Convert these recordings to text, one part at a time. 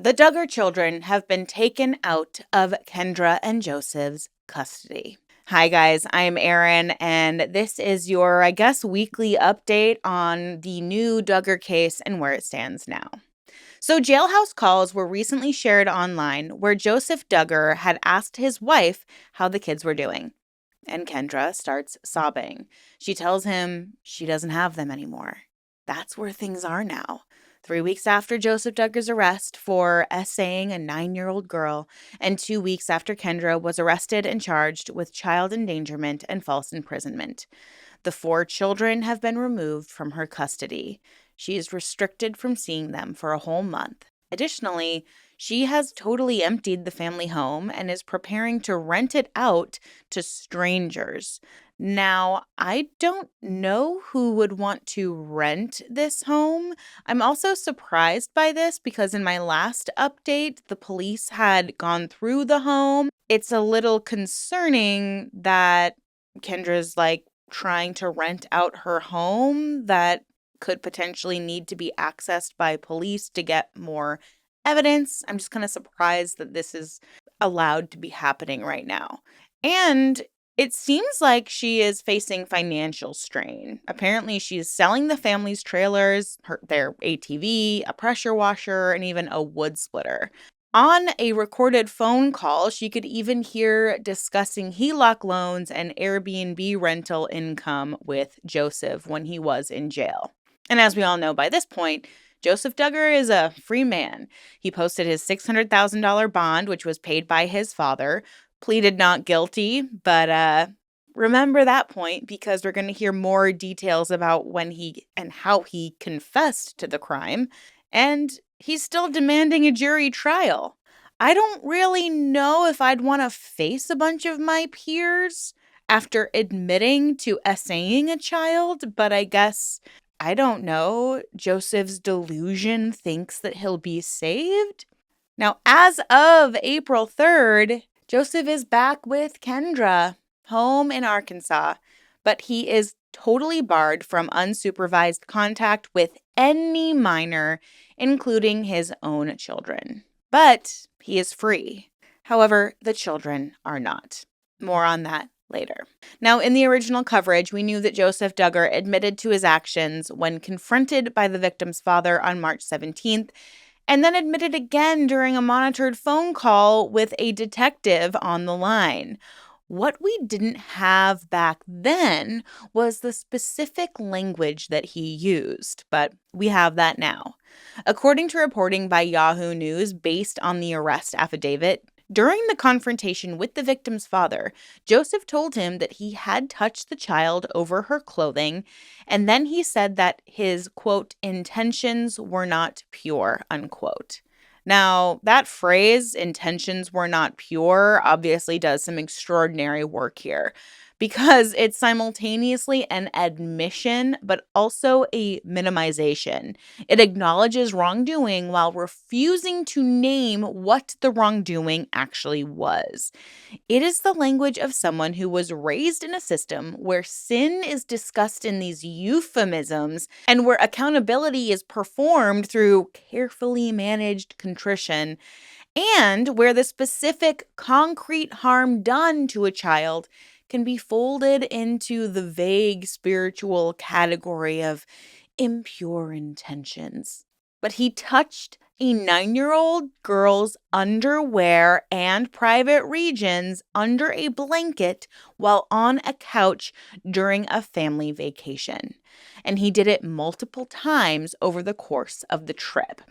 The Duggar children have been taken out of Kendra and Joseph's custody. Hi, guys. I'm Erin, and this is your, weekly update on the new Duggar case and where it stands now. So, jailhouse calls were recently shared online where Joseph Duggar had asked his wife how the kids were doing. And Kendra starts sobbing. She tells him she doesn't have them anymore. That's where things are now. 3 weeks after Joseph Duggar's arrest for essaying a 9-year-old girl, and 2 weeks after Kendra was arrested and charged with child endangerment and false imprisonment. The 4 children have been removed from her custody. She is restricted from seeing them for a whole month. Additionally, she has totally emptied the family home and is preparing to rent it out to strangers. Now, I don't know who would want to rent this home. I'm also surprised by this because in my last update, the police had gone through the home. It's a little concerning that Kendra's trying to rent out her home that could potentially need to be accessed by police to get more evidence. I'm just kind of surprised that this is allowed to be happening right now. And it seems like she is facing financial strain. Apparently, she is selling the family's trailers, their ATV, a pressure washer, and even a wood splitter. On a recorded phone call, she could even hear discussing HELOC loans and Airbnb rental income with Joseph when he was in jail. And as we all know by this point, Joseph Duggar is a free man. He posted his $600,000 bond, which was paid by his father, pleaded not guilty, but remember that point because we're going to hear more details about when he and how he confessed to the crime. And he's still demanding a jury trial. I don't really know if I'd want to face a bunch of my peers after admitting to essaying a child, but I guess, I don't know, Joseph's delusion thinks that he'll be saved. Now, as of April 3rd, Joseph is back with Kendra, home in Arkansas, but he is totally barred from unsupervised contact with any minor, including his own children. But he is free. However, the children are not. More on that later. Now, in the original coverage, we knew that Joseph Duggar admitted to his actions when confronted by the victim's father on March 17th, and then admitted again during a monitored phone call with a detective on the line. What we didn't have back then was the specific language that he used, but we have that now. According to reporting by Yahoo News based on the arrest affidavit, during the confrontation with the victim's father, Joseph told him that he had touched the child over her clothing, and then he said that his, quote, intentions were not pure, unquote. Now, that phrase, intentions were not pure, obviously does some extraordinary work here because it's simultaneously an admission, but also a minimization. It acknowledges wrongdoing while refusing to name what the wrongdoing actually was. It is the language of someone who was raised in a system where sin is discussed in these euphemisms and where accountability is performed through carefully managed contrition, and where the specific concrete harm done to a child can be folded into the vague spiritual category of impure intentions. But he touched a 9-year-old girl's underwear and private regions under a blanket while on a couch during a family vacation. And he did it multiple times over the course of the trip.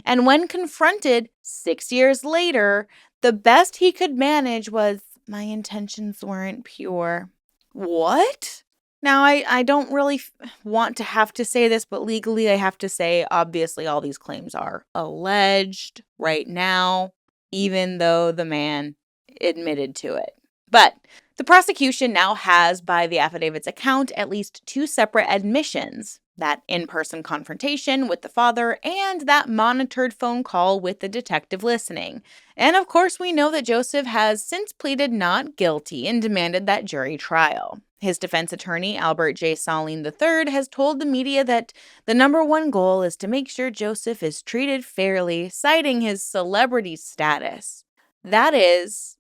And when confronted 6 years later, the best he could manage was, my intentions weren't pure. What? Now, I don't really want to have to say this, but legally I have to say, obviously, all these claims are alleged right now, even though the man admitted to it. But the prosecution now has, by the affidavit's account, at least 2 separate admissions that in-person confrontation with the father, and that monitored phone call with the detective listening. And of course, we know that Joseph has since pleaded not guilty and demanded that jury trial. His defense attorney, Albert J. Saline III, has told the media that the number one goal is to make sure Joseph is treated fairly, citing his celebrity status. That is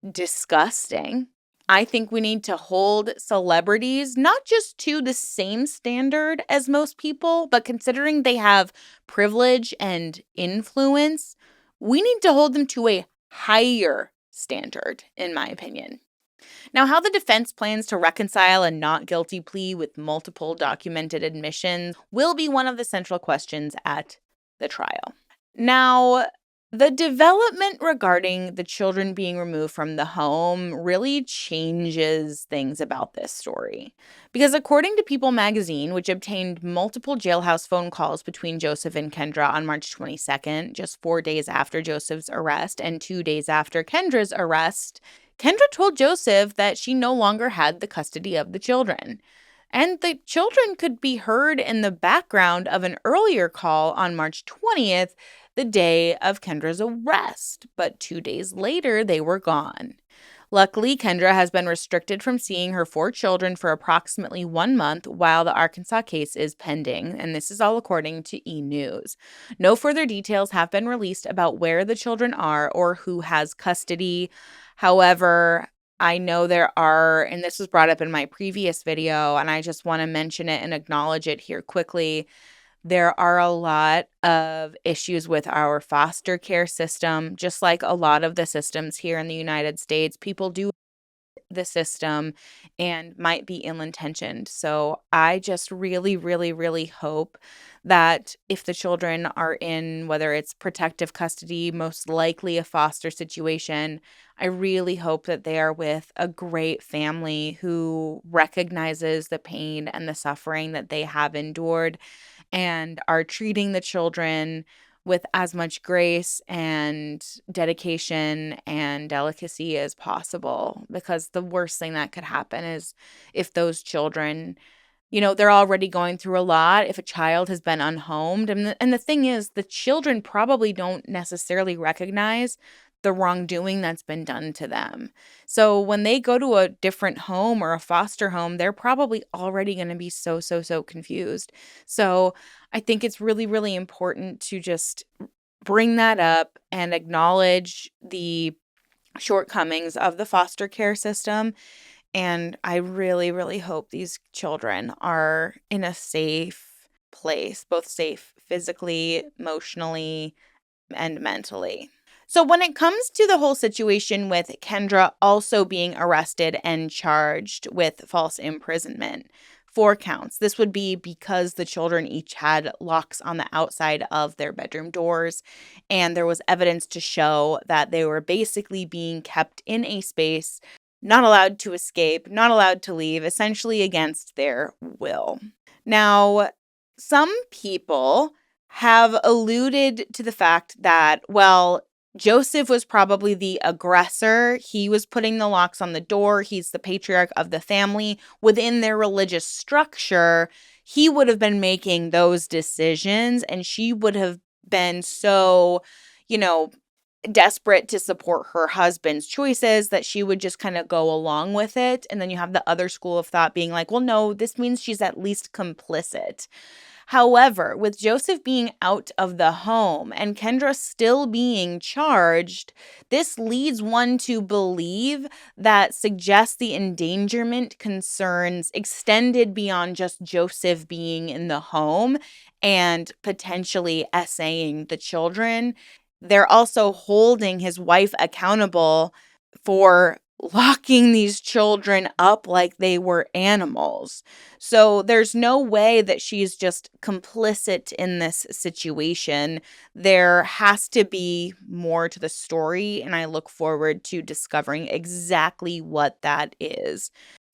disgusting. I think we need to hold celebrities not just to the same standard as most people, but considering they have privilege and influence, we need to hold them to a higher standard, in my opinion. Now, how the defense plans to reconcile a not guilty plea with multiple documented admissions will be one of the central questions at the trial. Now, the development regarding the children being removed from the home really changes things about this story. Because according to People magazine, which obtained multiple jailhouse phone calls between Joseph and Kendra on March 22nd, just 4 days after Joseph's arrest and 2 days after Kendra's arrest, Kendra told Joseph that she no longer had the custody of the children. And the children could be heard in the background of an earlier call on March 20th, the day of Kendra's arrest. But 2 days later, they were gone. Luckily, Kendra has been restricted from seeing her 4 children for approximately 1 month while the Arkansas case is pending, and this is all according to E! News. No further details have been released about where the children are or who has custody. However, I know there are, and this was brought up in my previous video, and I just want to mention it and acknowledge it here quickly. There are a lot of issues with our foster care system, just like a lot of the systems here in the United States. People do the system and might be ill-intentioned. So I just really, really, really hope that if the children are in, whether it's protective custody, most likely a foster situation, I really hope that they are with a great family who recognizes the pain and the suffering that they have endured and are treating the children with as much grace and dedication and delicacy as possible. Because the worst thing that could happen is if those children, they're already going through a lot. If a child has been unhomed, and the thing is, the children probably don't necessarily recognize the wrongdoing that's been done to them. So when they go to a different home or a foster home, they're probably already going to be so, so, so confused. So I think it's really, really important to just bring that up and acknowledge the shortcomings of the foster care system. And I really, really hope these children are in a safe place, both safe physically, emotionally, and mentally. So when it comes to the whole situation with Kendra also being arrested and charged with false imprisonment, 4 counts. This would be because the children each had locks on the outside of their bedroom doors, and there was evidence to show that they were basically being kept in a space, not allowed to escape, not allowed to leave, essentially against their will. Now, some people have alluded to the fact that, well, Joseph was probably the aggressor. He was putting the locks on the door. He's the patriarch of the family. Within their religious structure, he would have been making those decisions, and she would have been so, desperate to support her husband's choices that she would just kind of go along with it. And then you have the other school of thought being like, well, no, this means she's at least complicit. However, with Joseph being out of the home and Kendra still being charged, this leads one to believe that suggests the endangerment concerns extended beyond just Joseph being in the home and potentially essaying the children. They're also holding his wife accountable for locking these children up like they were animals. So there's no way that she's just complicit in this situation. There has to be more to the story, and I look forward to discovering exactly what that is.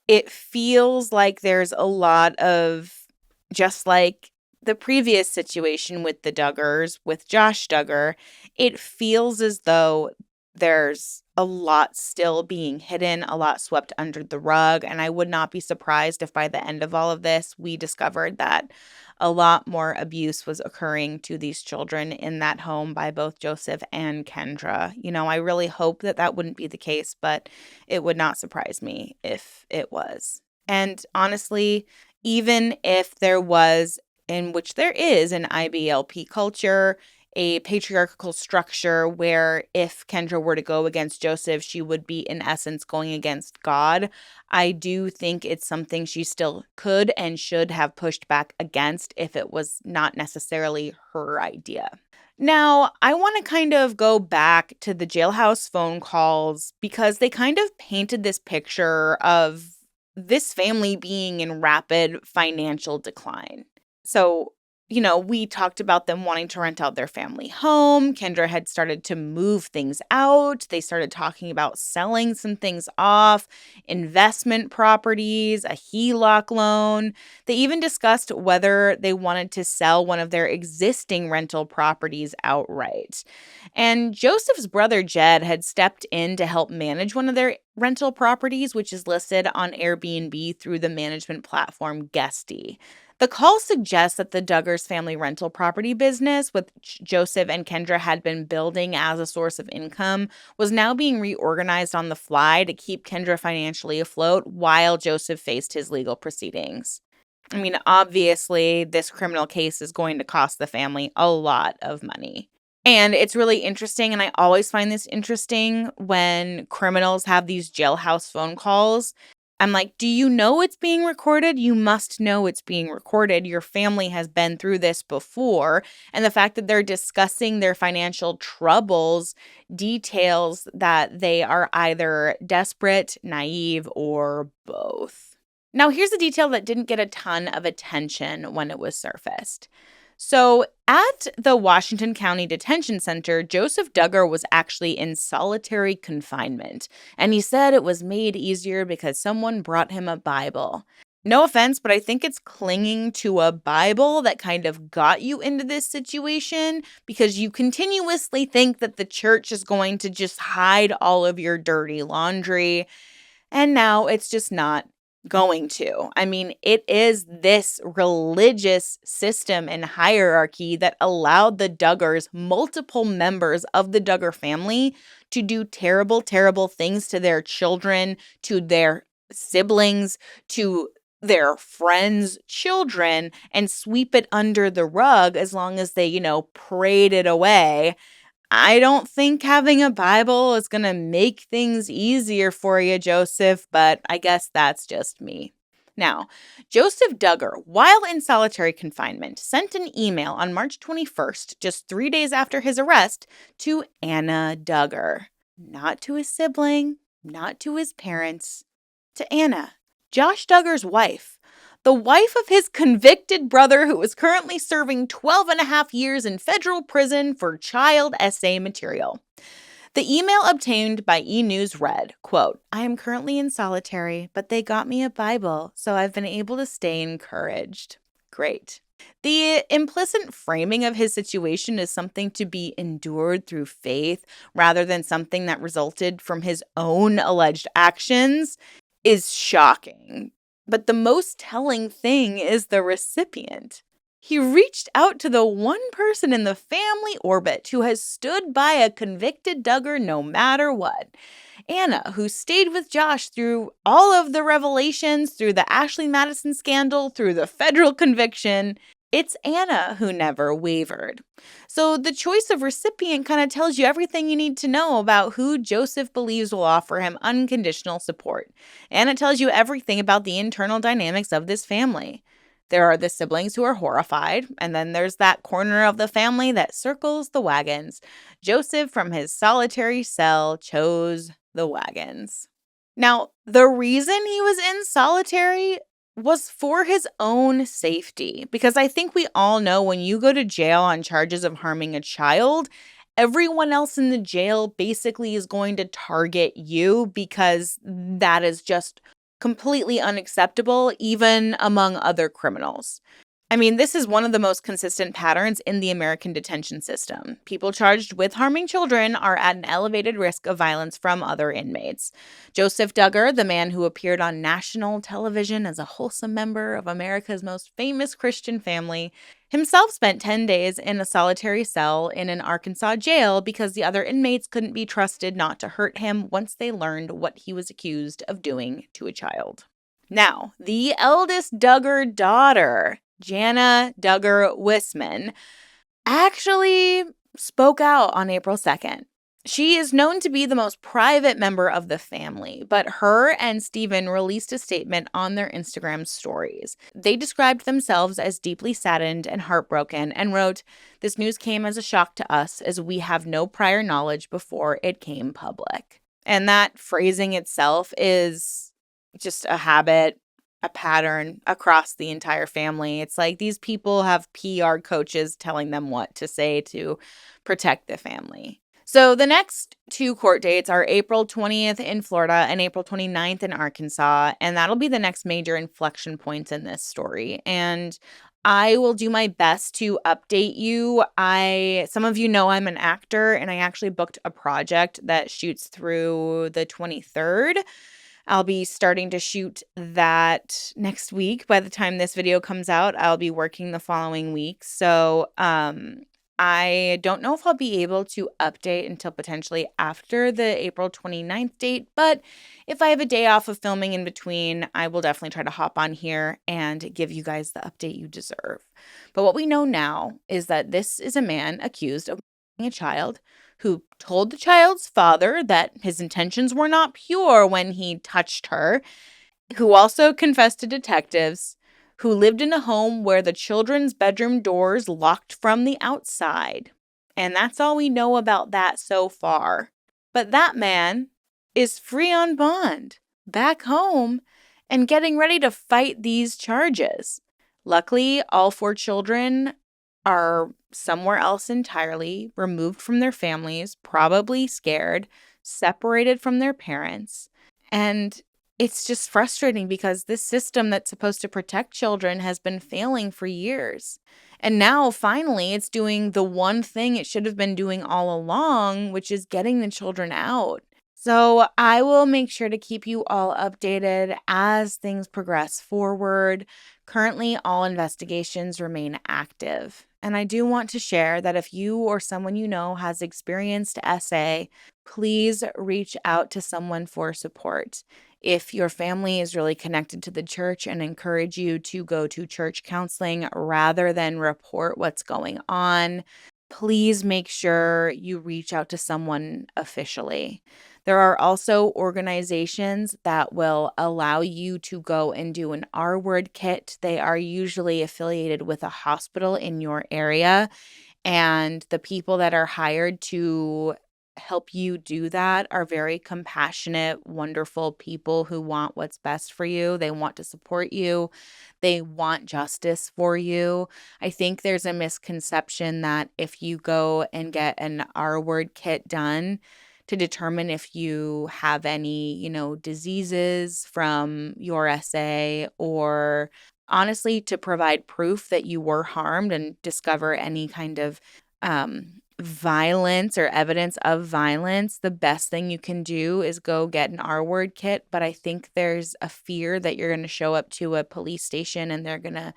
It feels like there's a lot of, just like the previous situation with the Duggars, with Josh Duggar, it feels as though there's a lot still being hidden, a lot swept under the rug. And I would not be surprised if by the end of all of this, we discovered that a lot more abuse was occurring to these children in that home by both Joseph and Kendra. I really hope that that wouldn't be the case, but it would not surprise me if it was. And honestly, even if there was, in which there is an IBLP culture, a patriarchal structure where if Kendra were to go against Joseph, she would be in essence going against God. I do think it's something she still could and should have pushed back against if it was not necessarily her idea. Now, I want to kind of go back to the jailhouse phone calls because they kind of painted this picture of this family being in rapid financial decline. So, we talked about them wanting to rent out their family home. Kendra had started to move things out. They started talking about selling some things off, investment properties, a HELOC loan. They even discussed whether they wanted to sell one of their existing rental properties outright. And Joseph's brother Jed had stepped in to help manage one of their rental properties, which is listed on Airbnb through the management platform Guesty. The call suggests that the Duggars family rental property business, which Joseph and Kendra had been building as a source of income, was now being reorganized on the fly to keep Kendra financially afloat while Joseph faced his legal proceedings. I mean, obviously, this criminal case is going to cost the family a lot of money. And it's really interesting, and I always find this interesting when criminals have these jailhouse phone calls. I'm like, do you know it's being recorded? You must know it's being recorded. Your family has been through this before. And the fact that they're discussing their financial troubles details that they are either desperate, naive, or both. Now, here's a detail that didn't get a ton of attention when it was surfaced. So, at the Washington County Detention Center, Joseph Duggar was actually in solitary confinement, and he said it was made easier because someone brought him a Bible. No offense, but I think it's clinging to a Bible that kind of got you into this situation because you continuously think that the church is going to just hide all of your dirty laundry. And now it's just not going to. I mean, it is this religious system and hierarchy that allowed the Duggars, multiple members of the Duggar family, to do terrible, terrible things to their children, to their siblings, to their friends' children, and sweep it under the rug as long as they, prayed it away. I don't think having a Bible is going to make things easier for you, Joseph, but I guess that's just me. Now, Joseph Duggar, while in solitary confinement, sent an email on March 21st, just 3 days after his arrest, to Anna Duggar. Not to his sibling, not to his parents, to Anna, Josh Duggar's wife. The wife of his convicted brother, who is currently serving 12 and a half years in federal prison for child essay material. The email obtained by E! News read, quote, "I am currently in solitary, but they got me a Bible, so I've been able to stay encouraged." Great. The implicit framing of his situation is something to be endured through faith rather than something that resulted from his own alleged actions is shocking. But the most telling thing is the recipient. He reached out to the one person in the family orbit who has stood by a convicted Duggar no matter what. Anna, who stayed with Josh through all of the revelations, through the Ashley Madison scandal, through the federal conviction. It's Anna who never wavered. So the choice of recipient kind of tells you everything you need to know about who Joseph believes will offer him unconditional support. And it tells you everything about the internal dynamics of this family. There are the siblings who are horrified, and then there's that corner of the family that circles the wagons. Joseph, from his solitary cell, chose the wagons. Now, the reason he was in solitary was for his own safety, because I think we all know when you go to jail on charges of harming a child, everyone else in the jail basically is going to target you because that is just completely unacceptable, even among other criminals. I mean, this is one of the most consistent patterns in the American detention system. People charged with harming children are at an elevated risk of violence from other inmates. Joseph Duggar, the man who appeared on national television as a wholesome member of America's most famous Christian family, himself spent 10 days in a solitary cell in an Arkansas jail because the other inmates couldn't be trusted not to hurt him once they learned what he was accused of doing to a child. Now, the eldest Duggar daughter, Jana Duggar Wisman, actually spoke out on April 2nd. She is known to be the most private member of the family, but her and Stephen released a statement on their Instagram stories. They described themselves as deeply saddened and heartbroken and wrote, "This news came as a shock to us as we have no prior knowledge before it came public." And that phrasing itself is just a habit, a pattern across the entire family. It's like these people have PR coaches telling them what to say to protect the family. So the next two court dates are April 20th in Florida and April 29th in Arkansas, and that'll be the next major inflection points in this story. And I will do my best to update you. Some of you know I'm an actor, and I actually booked a project that shoots through the 23rd. I'll be starting to shoot that next week. By the time this video comes out, I'll be working the following week. So, I don't know if I'll be able to update until potentially after the April 29th date, but if I have a day off of filming in between, I will definitely try to hop on here and give you guys the update you deserve. But what we know now is that this is a man accused of a child who told the child's father that his intentions were not pure when he touched her, who also confessed to detectives, who lived in a home where the children's bedroom doors locked from the outside. And that's all we know about that so far. But that man is free on bond, back home, and getting ready to fight these charges. Luckily, all four children are somewhere else entirely, removed from their families, probably scared, separated from their parents. And it's just frustrating because this system that's supposed to protect children has been failing for years. And now, finally, it's doing the one thing it should have been doing all along, which is getting the children out. So I will make sure to keep you all updated as things progress forward. Currently, all investigations remain active. And I do want to share that if you or someone you know has experienced SA, please reach out to someone for support. If your family is really connected to the church, and encourage you to go to church counseling rather than report what's going on, please make sure you reach out to someone officially. There are also organizations that will allow you to go and do an R word kit. They are usually affiliated with a hospital in your area, and the people that are hired to help you do that are very compassionate, wonderful people who want what's best for you. They want to support you. They want justice for you. I think there's a misconception that if you go and get an R word kit done to determine if you have any, diseases from your SA, or honestly to provide proof that you were harmed and discover any kind of violence or evidence of violence, the best thing you can do is go get an R word kit. But I think there's a fear that you're going to show up to a police station and they're going to,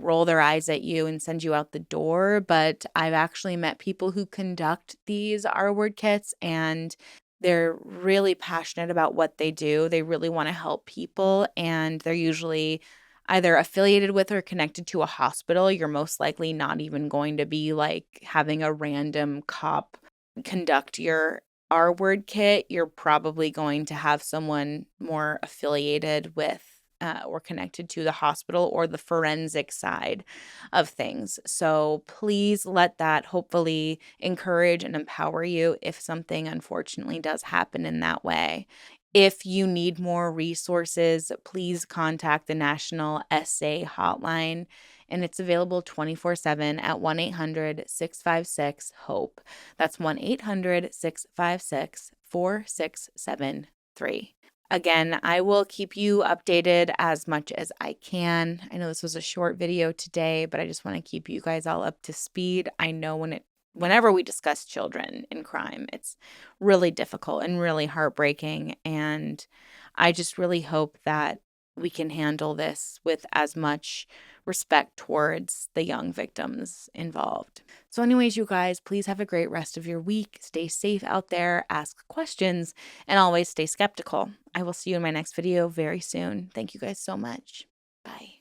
roll their eyes at you and send you out the door. But I've actually met people who conduct these R word kits, and they're really passionate about what they do. They really want to help people, and they're usually either affiliated with or connected to a hospital. You're most likely not even going to be like having a random cop conduct your R word kit. You're probably going to have someone more affiliated with or connected to the hospital or the forensic side of things. So please let that hopefully encourage and empower you if something unfortunately does happen in that way. If you need more resources, please contact the National SA Hotline, and it's available 24/7 at 1-800-656-HOPE. That's 1-800-656-4673. Again, I will keep you updated as much as I can. I know this was a short video today, but I just want to keep you guys all up to speed. I know whenever we discuss children in crime, it's really difficult and really heartbreaking. And I just really hope that we can handle this with as much respect towards the young victims involved. So, anyways, you guys, please have a great rest of your week. Stay safe out there, ask questions, and always stay skeptical. I will see you in my next video very soon. Thank you guys so much. Bye.